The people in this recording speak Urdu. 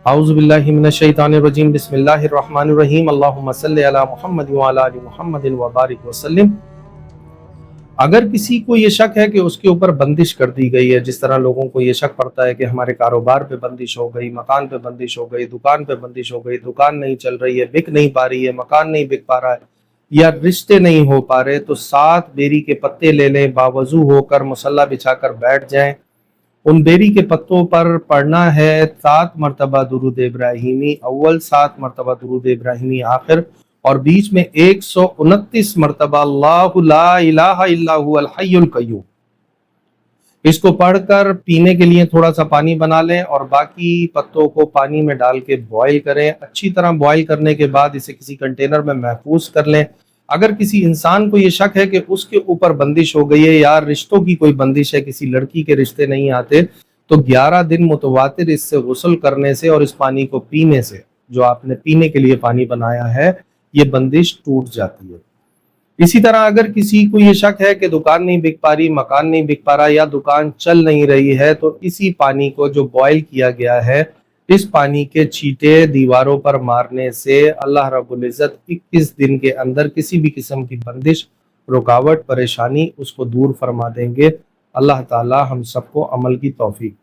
اعوذ باللہ من الشیطان الرجیم بسم اللہ الرحمن الرحیم اللہم صلی علی محمد وعلی آل محمد وبارک وسلم۔ اگر کسی کو یہ شک ہے کہ اس کے اوپر بندش کر دی گئی ہے، جس طرح لوگوں کو یہ شک پڑتا ہے کہ ہمارے کاروبار پہ بندش ہو گئی، مکان پہ بندش ہو گئی، دکان پہ بندش ہو گئی، دکان نہیں چل رہی ہے، بک نہیں پا رہی ہے، مکان نہیں بک پا رہا ہے، یا رشتے نہیں ہو پا رہے، تو 7 بیری کے پتے لے لیں، باوضو ہو کر مصلی بچھا کر بیٹھ جائیں۔ ان بیری کے پتوں پر پڑھنا ہے 7 مرتبہ درود ابراہیمی اول، 7 مرتبہ درود ابراہیمی آخر، اور بیچ میں 129 مرتبہ اللہ لا الہ الا هو الحی القیوم۔ اس کو پڑھ کر پینے کے لیے تھوڑا سا پانی بنا لیں اور باقی پتوں کو پانی میں ڈال کے بوائل کریں۔ اچھی طرح بوائل کرنے کے بعد اسے کسی کنٹینر میں محفوظ کر لیں۔ اگر کسی انسان کو یہ شک ہے کہ اس کے اوپر بندش ہو گئی ہے یا رشتوں کی کوئی بندش ہے، کسی لڑکی کے رشتے نہیں آتے، تو 11 دن متواتر اس سے غسل کرنے سے اور اس پانی کو پینے سے، جو آپ نے پینے کے لیے پانی بنایا ہے، یہ بندش ٹوٹ جاتی ہے۔ اسی طرح اگر کسی کو یہ شک ہے کہ دکان نہیں بک پا رہی، مکان نہیں بک پا رہا یا دکان چل نہیں رہی ہے، تو اسی پانی کو جو بوائل کیا گیا ہے، اس پانی کے چھینٹے دیواروں پر مارنے سے اللہ رب العزت 21 دن کے اندر کسی بھی قسم کی بندش، رکاوٹ، پریشانی اس کو دور فرما دیں گے۔ اللہ تعالی ہم سب کو عمل کی توفیق۔